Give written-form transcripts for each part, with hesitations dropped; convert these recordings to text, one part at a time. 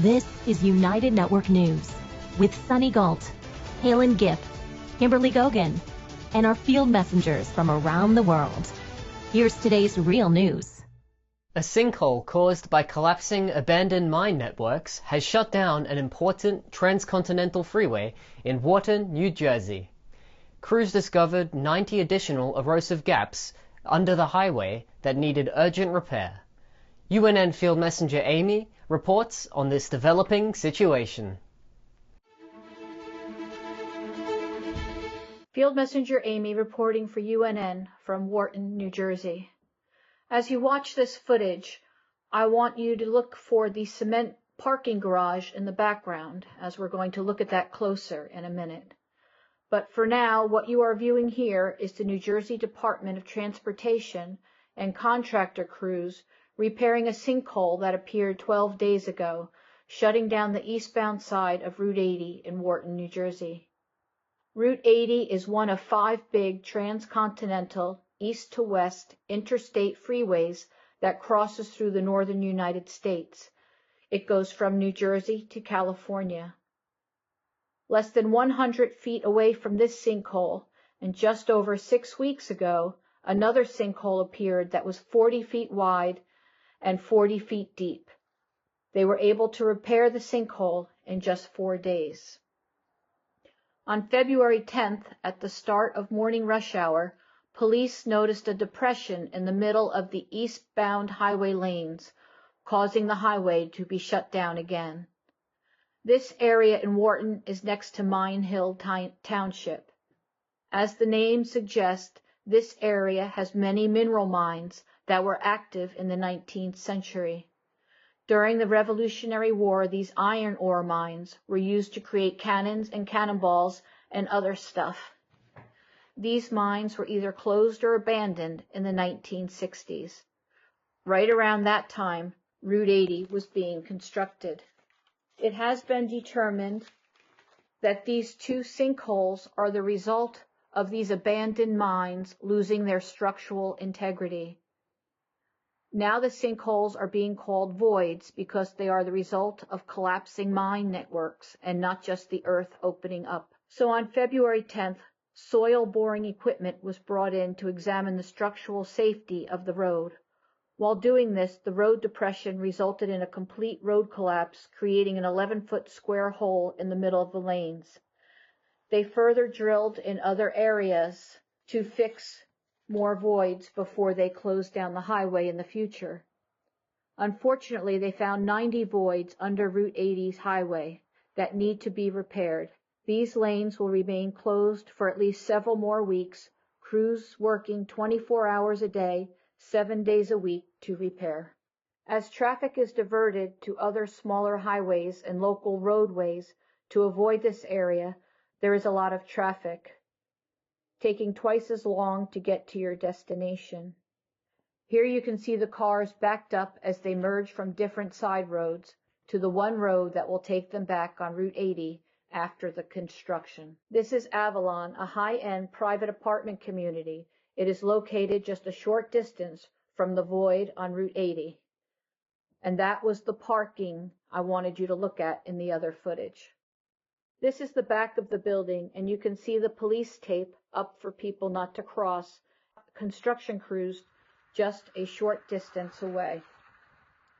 This is United Network News with Sunny Galt, Calen Gipp, Kimberly Gogan, and our field messengers from around the world. Here's today's real news. A sinkhole caused by collapsing abandoned mine networks has shut down an important transcontinental freeway in Wharton, New Jersey. Crews discovered 90 additional erosive gaps under the highway that needed urgent repair. UNN Field Messenger Amy reports on this developing situation. Field Messenger Amy reporting for UNN from Wharton, New Jersey. As you watch this footage, I want you to look for the cement parking garage in the background, as we're going to look at that closer in a minute. But for now, what you are viewing here is the New Jersey Department of Transportation and contractor crews repairing a sinkhole that appeared 12 days ago, shutting down the eastbound side of Route 80 in Wharton, New Jersey. Route 80 is one of 5 big transcontinental, east-to-west interstate freeways that crosses through the northern United States. It goes from New Jersey to California. Less than 100 feet away from this sinkhole, and just over 6 weeks ago, another sinkhole appeared that was 40 feet wide and 40 feet deep. They were able to repair the sinkhole in just 4 days. On February 10th, at the start of morning rush hour, police noticed a depression in the middle of the eastbound highway lanes, causing the highway to be shut down again. This area in Wharton is next to Mine Hill Township. As the name suggests, this area has many mineral mines that were active in the 19th century. During the Revolutionary War, these iron ore mines were used to create cannons and cannonballs and other stuff. These mines were either closed or abandoned in the 1960s. Right around that time, Route 80 was being constructed. It has been determined that these 2 sinkholes are the result of these abandoned mines losing their structural integrity. Now the sinkholes are being called voids because they are the result of collapsing mine networks and not just the earth opening up. So on February 10th, soil boring equipment was brought in to examine the structural safety of the road. While doing this, the road depression resulted in a complete road collapse, creating an 11-foot square hole in the middle of the lanes. They further drilled in other areas to fix more voids before they closed down the highway in the future. Unfortunately, they found 90 voids under Route 80's highway that need to be repaired. These lanes will remain closed for at least several more weeks, crews working 24 hours a day, 7 days a week to repair. As traffic is diverted to other smaller highways and local roadways to avoid this area, there is a lot of traffic, taking twice as long to get to your destination. Here you can see the cars backed up as they merge from different side roads to the one road that will take them back on Route 80 after the construction. This is Avalon, a high-end private apartment community. It is located just a short distance from the void on Route 80. And that was the parking I wanted you to look at in the other footage. This is the back of the building, and you can see the police tape up for people not to cross. Construction crews just a short distance away.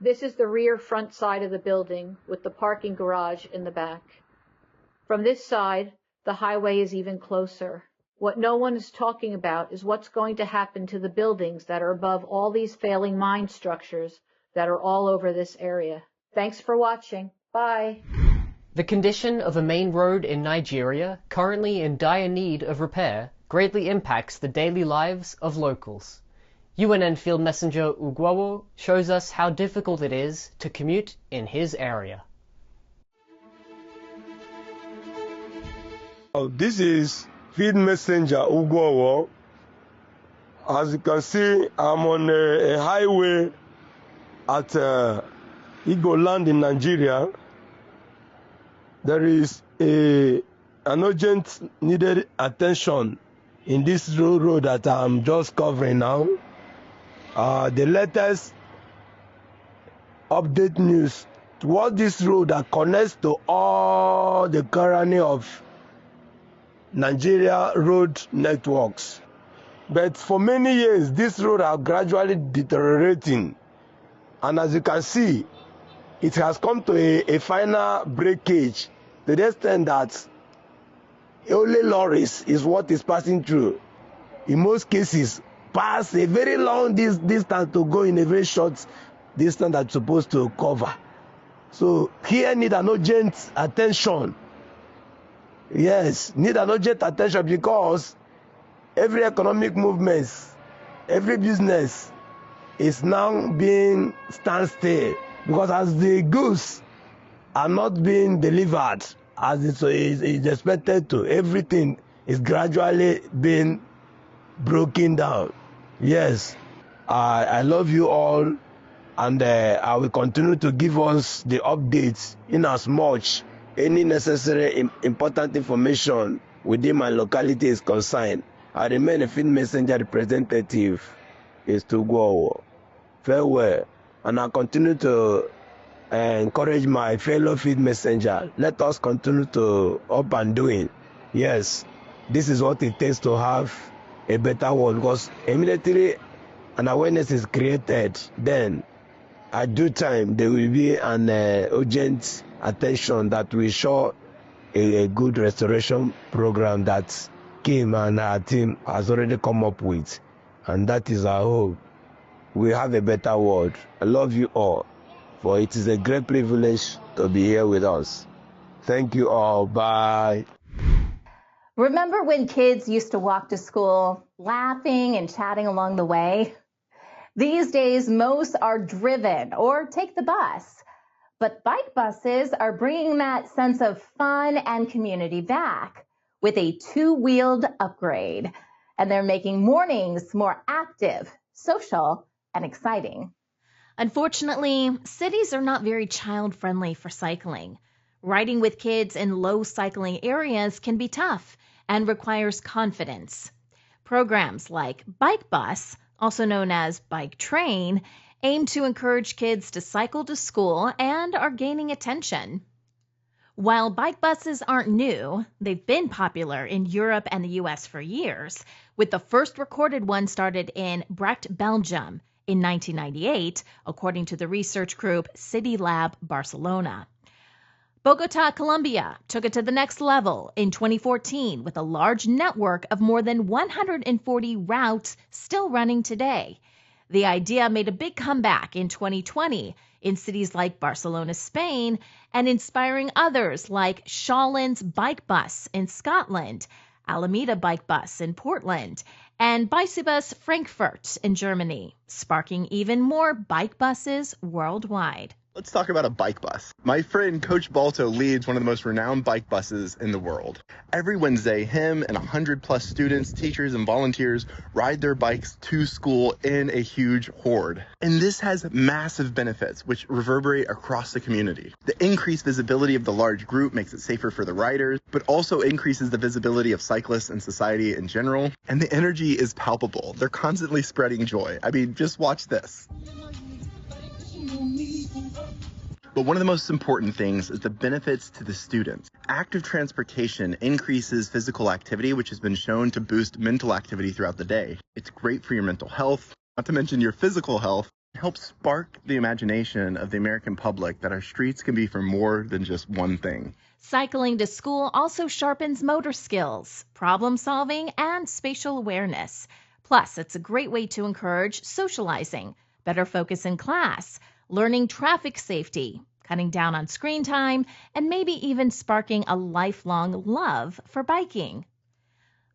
This is the rear front side of the building with the parking garage in the back. From this side, the highway is even closer. What no one is talking about is what's going to happen to the buildings that are above all these failing mine structures that are all over this area. Thanks for watching. Bye. The condition of a main road in Nigeria, currently in dire need of repair, greatly impacts the daily lives of locals. UNN Field Messenger Ugwowo shows us how difficult it is to commute in his area. This is Field Messenger Ugwowo. As you can see, I'm on a highway at Igboland in Nigeria. There is an urgent needed attention in this road that I'm just covering now. The latest update news towards this road that connects to all the colony of Nigeria road networks. But for many years, this road has gradually deteriorating. And as you can see, it has come to a final breakage to the extent that only lorries is what is passing through. In most cases, pass a very long distance to go in a very short distance that's supposed to cover. So here need an urgent attention. Yes, need an urgent attention because every economic movement, every business is now being standstill because as the goods are not being delivered as it is expected to, everything is gradually being broken down. Yes, I love you all, and I will continue to give us the updates in as much any necessary important information within my locality is concerned. I remain a field messenger representative is to go. Farewell, and I continue to encourage my fellow field messenger. Let us continue to up and doing. Yes, this is what it takes to have a better world, because immediately an awareness is created, then at due time there will be an urgent attention that will show a good restoration program that Kim and our team has already come up with, and that is our hope. We have a better world. I love you all, for it is a great privilege to be here with us. Thank you all. Bye. Remember when kids used to walk to school laughing and chatting along the way? These days, most are driven or take the bus. But bike buses are bringing that sense of fun and community back with a two-wheeled upgrade. And they're making mornings more active, social, and exciting. Unfortunately, cities are not very child-friendly for cycling. Riding with kids in low cycling areas can be tough and requires confidence. Programs like Bike Bus, also known as Bike Train, aim to encourage kids to cycle to school and are gaining attention. While bike buses aren't new, they've been popular in Europe and the US for years, with the first recorded one started in Brecht, Belgium in 1998, according to the research group City Lab Barcelona. Bogota, Colombia took it to the next level in 2014 with a large network of more than 140 routes still running today. The idea made a big comeback in 2020 in cities like Barcelona, Spain, and inspiring others like Shawlands Bike Bus in Scotland, Alameda Bike Bus in Portland, and Bicebus Frankfurt in Germany, sparking even more bike buses worldwide. Let's talk about a bike bus. My friend Coach Balto leads one of the most renowned bike buses in the world. Every Wednesday, him and 100+ students, teachers, and volunteers ride their bikes to school in a huge horde. And this has massive benefits, which reverberate across the community. The increased visibility of the large group makes it safer for the riders, but also increases the visibility of cyclists and society in general. And the energy is palpable. They're constantly spreading joy. I mean, just watch this. But one of the most important things is the benefits to the students. Active transportation increases physical activity, which has been shown to boost mental activity throughout the day. It's great for your mental health, not to mention your physical health. It helps spark the imagination of the American public that our streets can be for more than just one thing. Cycling to school also sharpens motor skills, problem solving, and spatial awareness. Plus, it's a great way to encourage socializing, better focus in class, learning traffic safety, cutting down on screen time, and maybe even sparking a lifelong love for biking.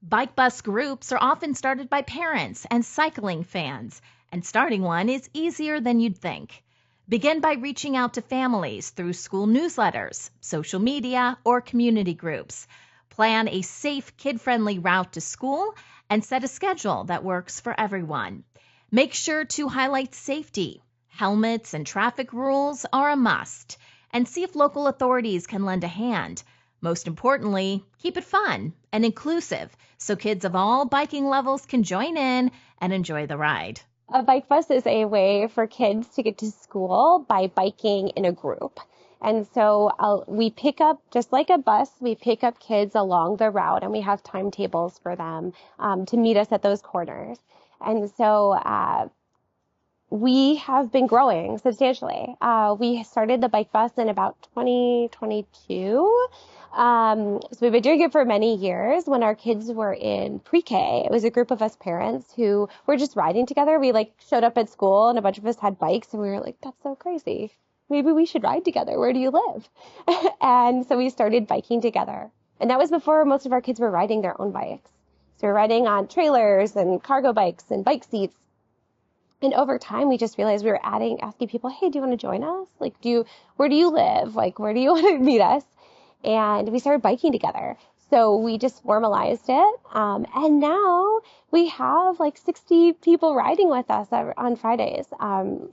Bike bus groups are often started by parents and cycling fans, and starting one is easier than you'd think. Begin by reaching out to families through school newsletters, social media, or community groups. Plan a safe, kid-friendly route to school and set a schedule that works for everyone. Make sure to highlight safety. Helmets and traffic rules are a must, and see if local authorities can lend a hand. Most importantly, keep it fun and inclusive so kids of all biking levels can join in and enjoy the ride. A bike bus is a way for kids to get to school by biking in a group. And so we pick up, just like a bus, we pick up kids along the route, and we have timetables for them to meet us at those corners. And so we have been growing substantially. We started the bike bus in about 2022. So we've been doing it for many years. When our kids were in pre-K, it was a group of us parents who were just riding together. We showed up at school and a bunch of us had bikes, and we were like, that's so crazy. Maybe we should ride together. Where do you live? And so we started biking together. And that was before most of our kids were riding their own bikes. So we're riding on trailers and cargo bikes and bike seats. And over time, we just realized we were asking people, hey, do you want to join us? Where do you live? Where do you want to meet us? And we started biking together. So we just formalized it. And now we have 60 people riding with us on Fridays.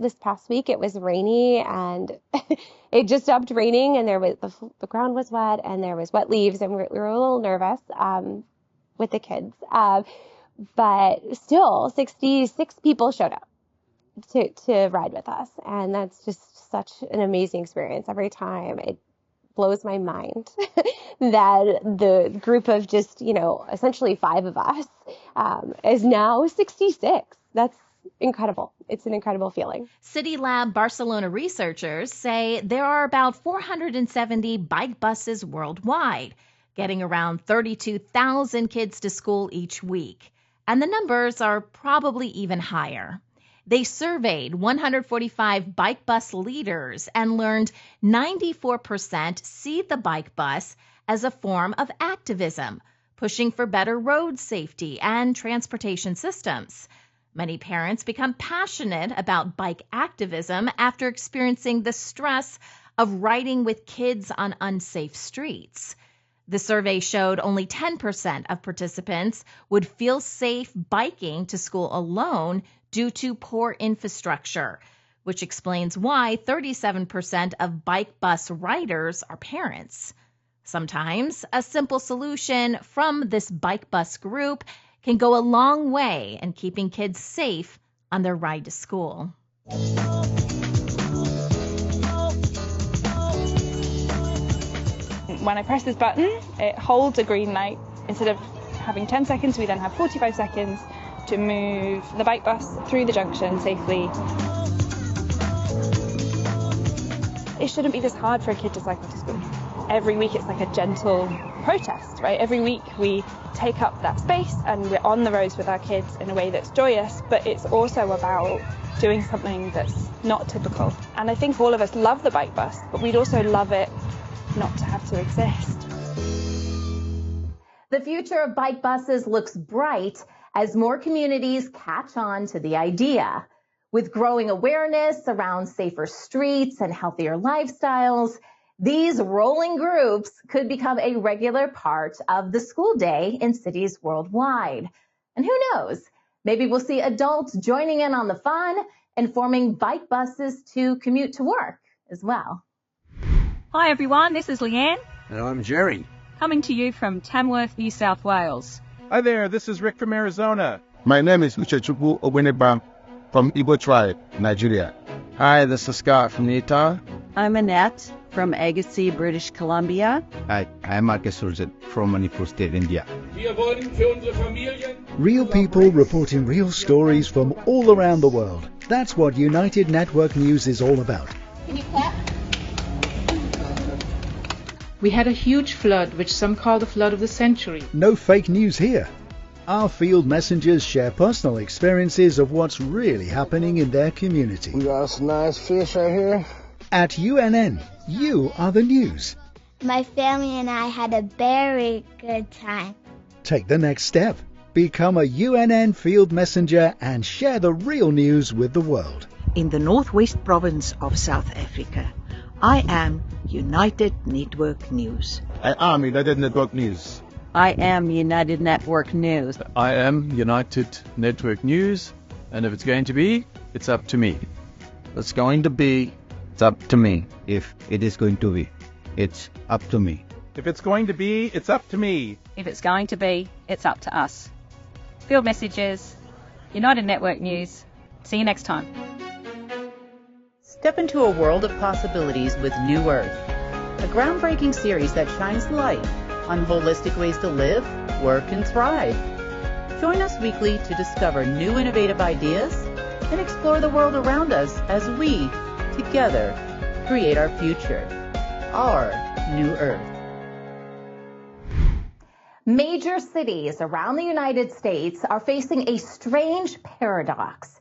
This past week, it was rainy, and it just stopped raining, and the ground was wet, and there was wet leaves, and we were a little nervous with the kids. But still, 66 people showed up to ride with us. And that's just such an amazing experience every time. It blows my mind that the group of just, essentially 5 of us is now 66. That's incredible. It's an incredible feeling. City Lab Barcelona researchers say there are about 470 bike buses worldwide, getting around 32,000 kids to school each week. And the numbers are probably even higher. They surveyed 145 bike bus leaders and learned 94% see the bike bus as a form of activism, pushing for better road safety and transportation systems. Many parents become passionate about bike activism after experiencing the stress of riding with kids on unsafe streets. The survey showed only 10% of participants would feel safe biking to school alone due to poor infrastructure, which explains why 37% of bike bus riders are parents. Sometimes a simple solution from this bike bus group can go a long way in keeping kids safe on their ride to school. When I press this button, it holds a green light. Instead of having 10 seconds, we then have 45 seconds to move the bike bus through the junction safely. It shouldn't be this hard for a kid to cycle to school. Every week it's like a gentle protest, right? Every week we take up that space and we're on the roads with our kids in a way that's joyous, but it's also about doing something that's not typical. And I think all of us love the bike bus, but we'd also love it not to have to exist. The future of bike buses looks bright as more communities catch on to the idea. With growing awareness around safer streets and healthier lifestyles, these rolling groups could become a regular part of the school day in cities worldwide. And who knows, maybe we'll see adults joining in on the fun and forming bike buses to commute to work as well. Hi everyone, this is Leanne. And I'm Jerry. Coming to you from Tamworth, New South Wales. Hi there, this is Rick from Arizona. My name is Uchechukwu Obeneba from Igbo tribe, Nigeria. Hi, this is Scott from Utah. I'm Annette from Agassiz, British Columbia. Hi, I'm Marcus Surzet from Manipur State, India. Real people reporting real stories from all around the world. That's what United Network News is all about. Can you clap? We had a huge flood, which some call the flood of the century. No fake news here. Our field messengers share personal experiences of what's really happening in their community. We got some nice fish right here. At UNN, you are the news. My family and I had a very good time. Take the next step. Become a UNN field messenger and share the real news with the world. In the northwest province of South Africa, I am United Network News. I am United Network News. I am United Network News. I am United Network News, and if it's going to be, it's up to me. It's going to be, it's up to me. If it is going to be, it's up to me. If it's going to be, it's up to me. If it's going to be, it's up to us. Field Messages, United Network News. See you next time. Step into a world of possibilities with New Earth, a groundbreaking series that shines light on holistic ways to live, work, and thrive. Join us weekly to discover new innovative ideas and explore the world around us as we, together, create our future, our New Earth. Major cities around the United States are facing a strange paradox.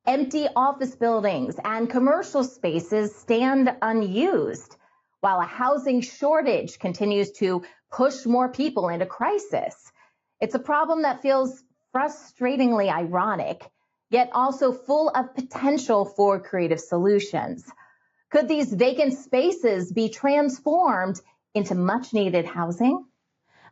Empty office buildings and commercial spaces stand unused, while a housing shortage continues to push more people into crisis. It's a problem that feels frustratingly ironic, yet also full of potential for creative solutions. Could these vacant spaces be transformed into much-needed housing?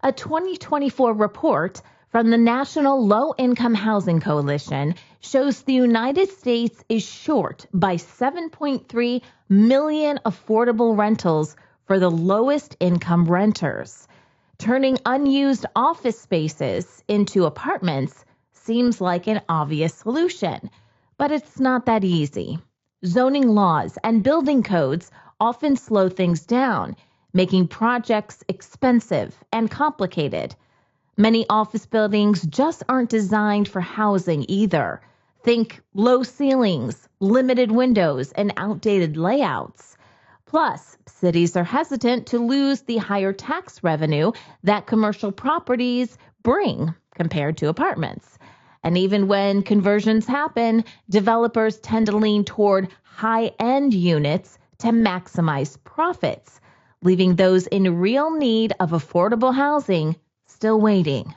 A 2024 report from the National Low-Income Housing Coalition shows the United States is short by 7.3 million affordable rentals for the lowest income renters. Turning unused office spaces into apartments seems like an obvious solution, but it's not that easy. Zoning laws and building codes often slow things down, making projects expensive and complicated. Many office buildings just aren't designed for housing either. Think low ceilings, limited windows, and outdated layouts. Plus, cities are hesitant to lose the higher tax revenue that commercial properties bring compared to apartments. And even when conversions happen, developers tend to lean toward high-end units to maximize profits, leaving those in real need of affordable housing still waiting.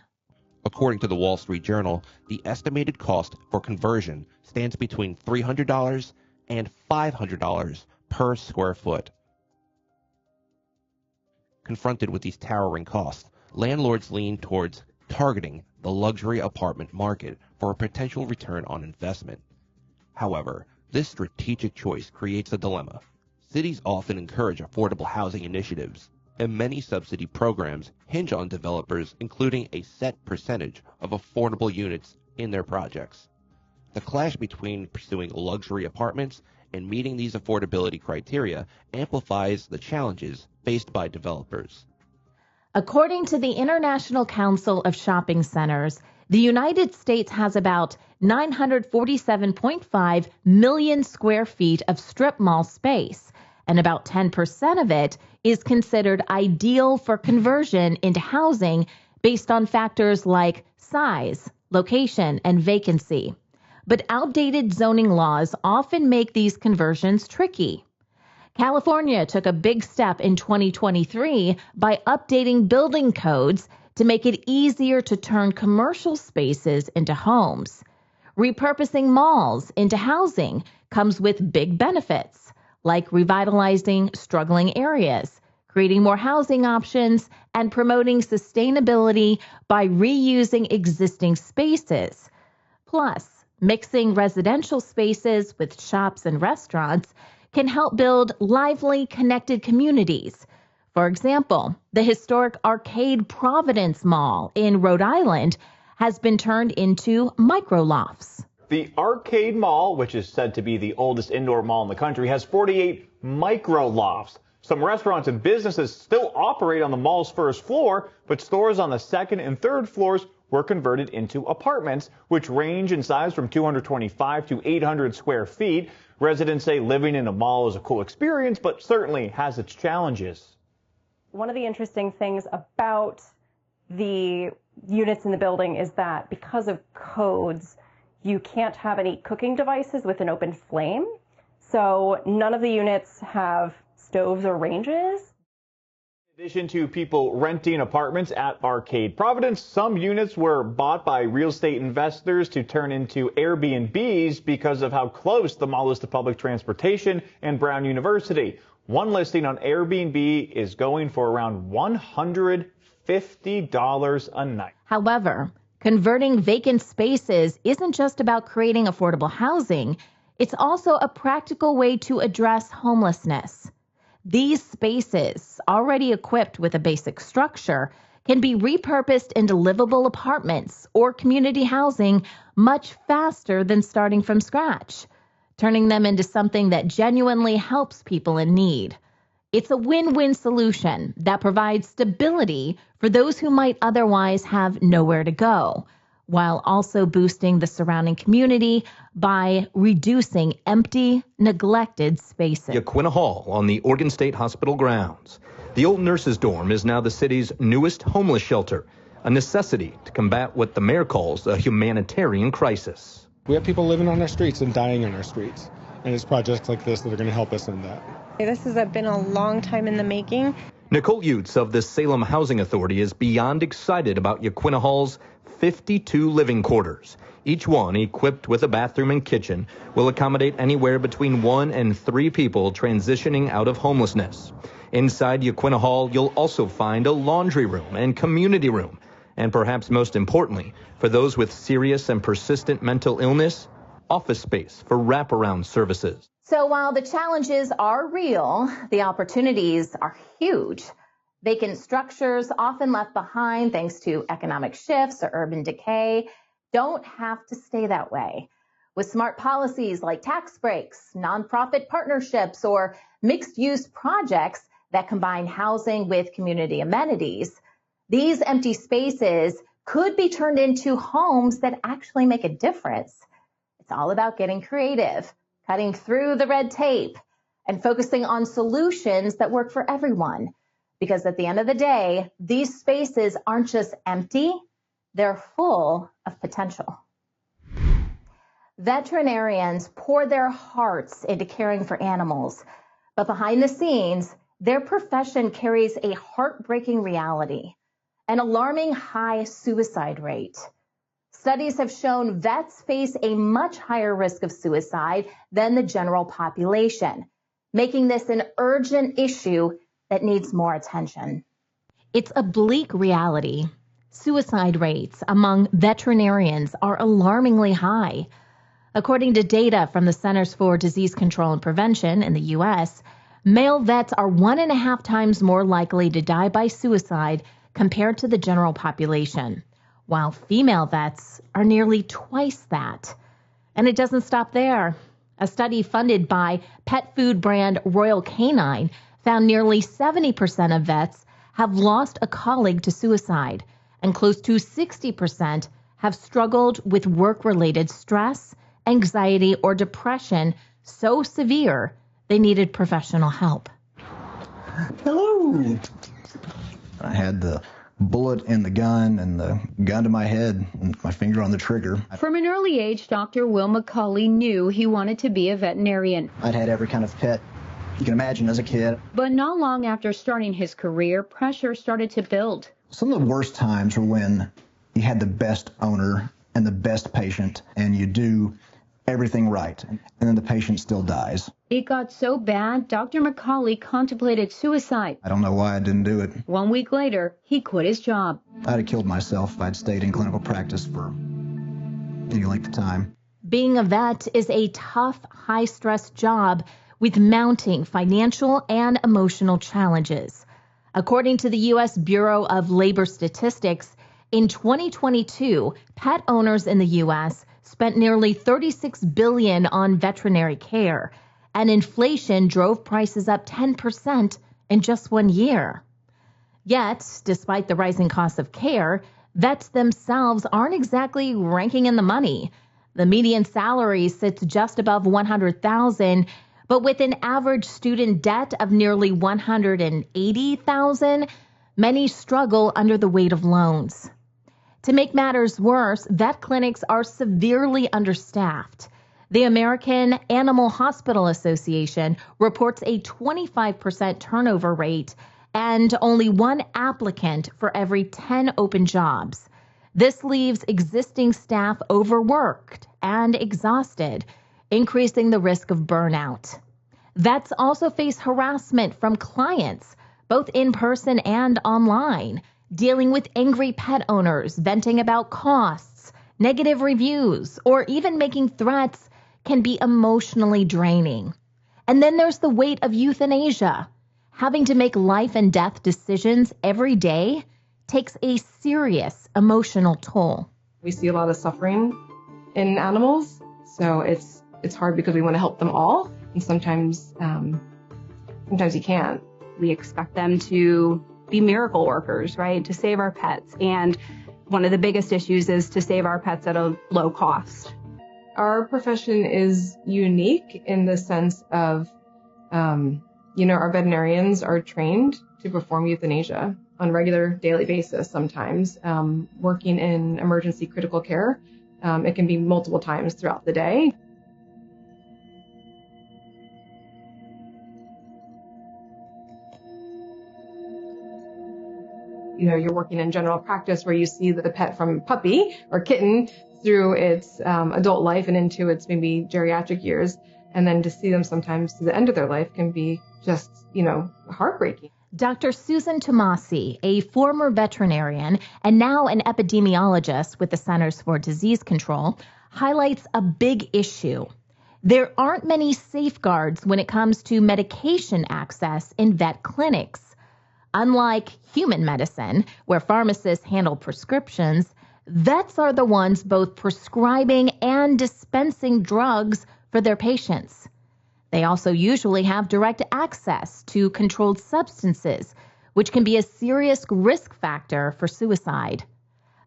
According to the Wall Street Journal, the estimated cost for conversion stands between $300 and $500 per square foot. Confronted with these towering costs, landlords lean towards targeting the luxury apartment market for a potential return on investment. However, this strategic choice creates a dilemma. Cities often encourage affordable housing initiatives, and many subsidy programs hinge on developers including a set percentage of affordable units in their projects. The clash between pursuing luxury apartments and meeting these affordability criteria amplifies the challenges faced by developers. According to the International Council of Shopping Centers, the United States has about 947.5 million square feet of strip mall space, and about 10% of it is considered ideal for conversion into housing based on factors like size, location, and vacancy. But outdated zoning laws often make these conversions tricky. California took a big step in 2023 by updating building codes to make it easier to turn commercial spaces into homes. Repurposing malls into housing comes with big benefits, like revitalizing struggling areas, creating more housing options, and promoting sustainability by reusing existing spaces. Plus, mixing residential spaces with shops and restaurants can help build lively, connected communities. For example, the historic Arcade Providence Mall in Rhode Island has been turned into micro-lofts. The Arcade Mall, which is said to be the oldest indoor mall in the country, has 48 micro-lofts. Some restaurants and businesses still operate on the mall's first floor, but stores on the second and third floors were converted into apartments, which range in size from 225 to 800 square feet. Residents say living in a mall is a cool experience, but certainly has its challenges. One of the interesting things about the units in the building is that because of codes, you can't have any cooking devices with an open flame. So none of the units have stoves or ranges. In addition to people renting apartments at Arcade Providence, some units were bought by real estate investors to turn into Airbnbs because of how close the mall is to public transportation and Brown University. One listing on Airbnb is going for around $150 a night. However, converting vacant spaces isn't just about creating affordable housing. It's also a practical way to address homelessness. These spaces, already equipped with a basic structure, can be repurposed into livable apartments or community housing much faster than starting from scratch. turning them into something that genuinely helps people in need. It's a win-win solution that provides stability for those who might otherwise have nowhere to go, while also boosting the surrounding community by reducing empty, neglected spaces. Yaquina Hall on the Oregon State Hospital grounds. The old nurses' dorm is now the city's newest homeless shelter, a necessity to combat what the mayor calls a humanitarian crisis. We have people living on our streets and dying on our streets, and it's projects like this that are going to help us in that. This has been a long time in the making. Nicole Utes of the Salem Housing Authority is beyond excited about Yaquina Hall's 52 living quarters. Each one, equipped with a bathroom and kitchen, will accommodate anywhere between 1 and 3 people transitioning out of homelessness. Inside Yaquina Hall, you'll also find a laundry room and community room. And perhaps most importantly, for those with serious and persistent mental illness, office space for wraparound services. So while the challenges are real, the opportunities are huge. Vacant structures, often left behind thanks to economic shifts or urban decay, don't have to stay that way. With smart policies like tax breaks, nonprofit partnerships, or mixed-use projects that combine housing with community amenities, these empty spaces could be turned into homes that actually make a difference. It's all about getting creative, cutting through the red tape, and focusing on solutions that work for everyone. Because at the end of the day, these spaces aren't just empty, they're full of potential. Veterinarians pour their hearts into caring for animals, but behind the scenes, their profession carries a heartbreaking reality, an alarming high suicide rate. Studies have shown vets face a much higher risk of suicide than the general population, making this an urgent issue that needs more attention. It's a bleak reality. Suicide rates among veterinarians are alarmingly high. According to data from the Centers for Disease Control and Prevention in the U.S., male vets are 1.5 times more likely to die by suicide compared to the general population, while female vets are nearly twice that. And it doesn't stop there. A study funded by pet food brand Royal Canine found nearly 70% of vets have lost a colleague to suicide, and close to 60% have struggled with work-related stress, anxiety, or depression so severe they needed professional help. Hello. I had the bullet in the gun and the gun to my head and my finger on the trigger. From an early age, Dr. Will McCauley knew he wanted to be a veterinarian. I'd had every kind of pet you can imagine as a kid. But not long after starting his career, pressure started to build. Some of the worst times were when you had the best owner and the best patient and you do everything right, and then the patient still dies. It got so bad, Dr. McCauley contemplated suicide. I don't know why I didn't do it. 1 week later, he quit his job. I'd have killed myself if I'd stayed in clinical practice for any length of time. Being a vet is a tough, high-stress job with mounting financial and emotional challenges. According to the U.S. Bureau of Labor Statistics, in 2022, pet owners in the U.S. spent nearly $36 billion on veterinary care, and inflation drove prices up 10% in just 1 year. Yet, despite the rising cost of care, vets themselves aren't exactly ranking in the money. The median salary sits just above $100,000, but with an average student debt of nearly $180,000, many struggle under the weight of loans. To make matters worse, vet clinics are severely understaffed. The American Animal Hospital Association reports a 25% turnover rate and only 1 applicant for every 10 open jobs. This leaves existing staff overworked and exhausted, increasing the risk of burnout. Vets also face harassment from clients, both in person and online, dealing with angry pet owners, venting about costs, negative reviews, or even making threats can be emotionally draining. And then there's the weight of euthanasia. Having to make life and death decisions every day takes a serious emotional toll. We see a lot of suffering in animals, so it's it's hard because we want to help them all, and sometimes you can't. We expect them to be miracle workers, right, to save our pets. And one of the biggest issues is to save our pets at a low cost. Our profession is unique in the sense of, our veterinarians are trained to perform euthanasia on a regular daily basis sometimes, working in emergency critical care. It can be multiple times throughout the day. You're working in general practice where you see the pet from puppy or kitten through its adult life and into its maybe geriatric years. And then to see them sometimes to the end of their life can be just, heartbreaking. Dr. Susan Tomasi, a former veterinarian and now an epidemiologist with the Centers for Disease Control, highlights a big issue. There aren't many safeguards when it comes to medication access in vet clinics. Unlike human medicine, where pharmacists handle prescriptions, vets are the ones both prescribing and dispensing drugs for their patients. They also usually have direct access to controlled substances, which can be a serious risk factor for suicide.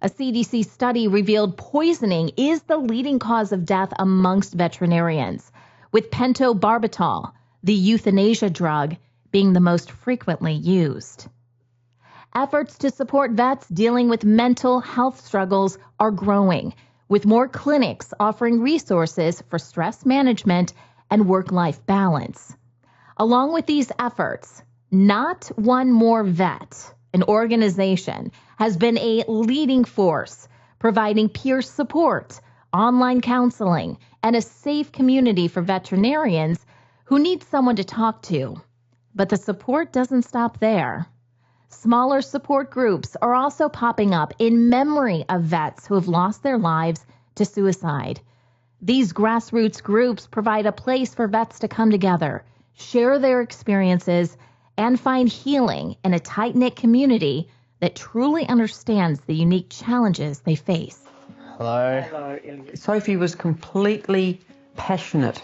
A CDC study revealed poisoning is the leading cause of death amongst veterinarians, with pentobarbital, the euthanasia drug, being the most frequently used. Efforts to support vets dealing with mental health struggles are growing, with more clinics offering resources for stress management and work-life balance. Along with these efforts, Not One More Vet, an organization, has been a leading force, providing peer support, online counseling, and a safe community for veterinarians who need someone to talk to. But the support doesn't stop there. Smaller support groups are also popping up in memory of vets who have lost their lives to suicide. These grassroots groups provide a place for vets to come together, share their experiences, and find healing in a tight-knit community that truly understands the unique challenges they face. Hello. Hello. Sophie was completely passionate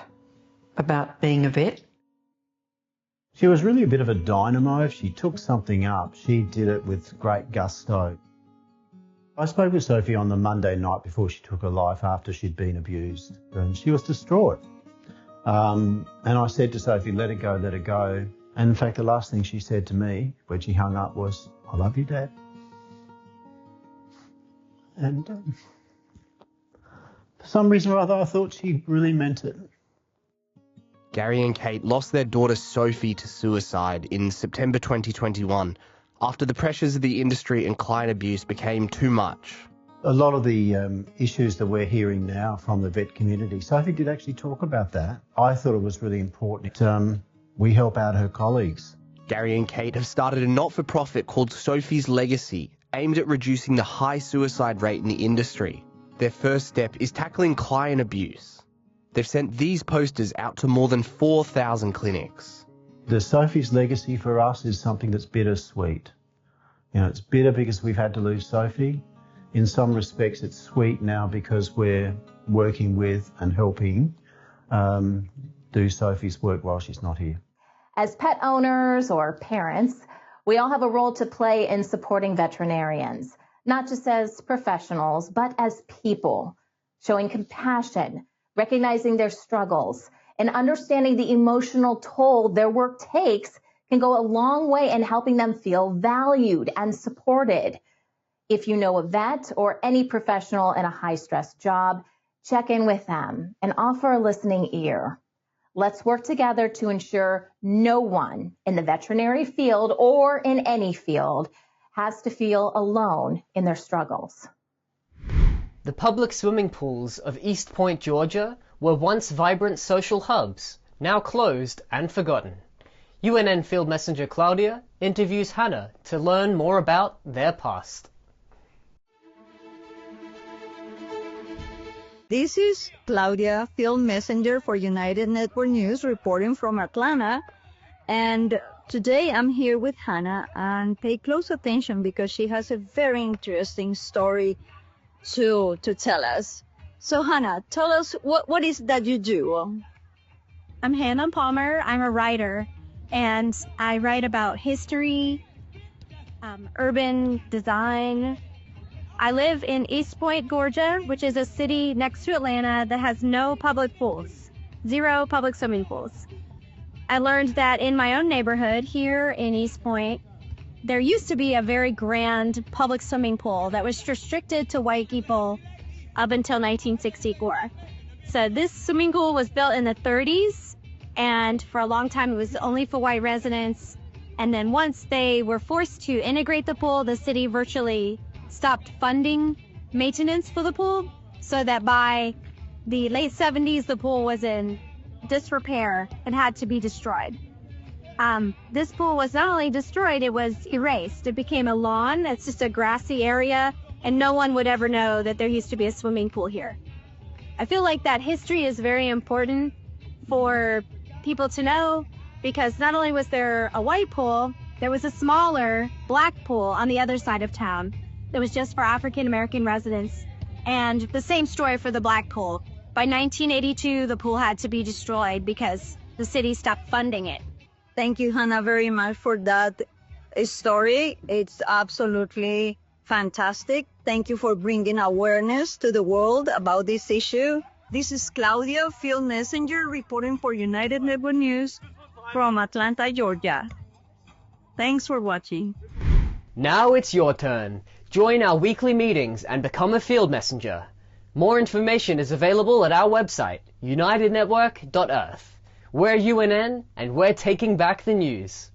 about being a vet. She was really a bit of a dynamo. If she took something up, she did it with great gusto. I spoke with Sophie on the Monday night before she took her life after she'd been abused, and she was distraught. And I said to Sophie, let it go, let it go. And in fact, the last thing she said to me when she hung up was, I love you, Dad. And for some reason or other, I thought she really meant it. Gary and Kate lost their daughter Sophie to suicide in September 2021 after the pressures of the industry and client abuse became too much. A lot of the issues that we're hearing now from the vet community, Sophie did actually talk about that. I thought it was really important. We help out her colleagues. Gary and Kate have started a not-for-profit called Sophie's Legacy, aimed at reducing the high suicide rate in the industry. Their first step is tackling client abuse. They've sent these posters out to more than 4,000 clinics. The Sophie's Legacy for us is something that's bittersweet. It's bitter because we've had to lose Sophie. In some respects, it's sweet now because we're working with and helping do Sophie's work while she's not here. As pet owners or parents, we all have a role to play in supporting veterinarians, not just as professionals, but as people, showing compassion, recognizing their struggles, and understanding the emotional toll their work takes can go a long way in helping them feel valued and supported. If you know a vet or any professional in a high-stress job, check in with them and offer a listening ear. Let's work together to ensure no one in the veterinary field or in any field has to feel alone in their struggles. The public swimming pools of East Point, Georgia, were once vibrant social hubs, now closed and forgotten. UNN Field Messenger Claudia interviews Hannah to learn more about their past. This is Claudia, Field Messenger for United Network News, reporting from Atlanta. And today I'm here with Hannah, and pay close attention because she has a very interesting story to tell us. So Hannah, tell us what is that you do? I'm Hannah Palmer. I'm a writer, and I write about history, urban design. I live in East Point, Georgia, which is a city next to Atlanta that has no public pools, 0 public swimming pools. I learned that in my own neighborhood here in East Point, there used to be a very grand public swimming pool that was restricted to white people up until 1964. So this swimming pool was built in the 30s, and for a long time it was only for white residents. And then once they were forced to integrate the pool, the city virtually stopped funding maintenance for the pool, so that by the late 70s the pool was in disrepair and had to be destroyed. This pool was not only destroyed, it was erased. It became a lawn. It's just a grassy area, and no one would ever know that there used to be a swimming pool here. I feel like that history is very important for people to know, because not only was there a white pool, there was a smaller black pool on the other side of town that was just for African American residents, and the same story for the black pool. By 1982, the pool had to be destroyed because the city stopped funding it. Thank you, Hannah, very much for that story. It's absolutely fantastic. Thank you for bringing awareness to the world about this issue. This is Claudia, field messenger, reporting for United Network News from Atlanta, Georgia. Thanks for watching. Now it's your turn. Join our weekly meetings and become a field messenger. More information is available at our website, unitednetwork.earth. We're UNN, and we're taking back the news.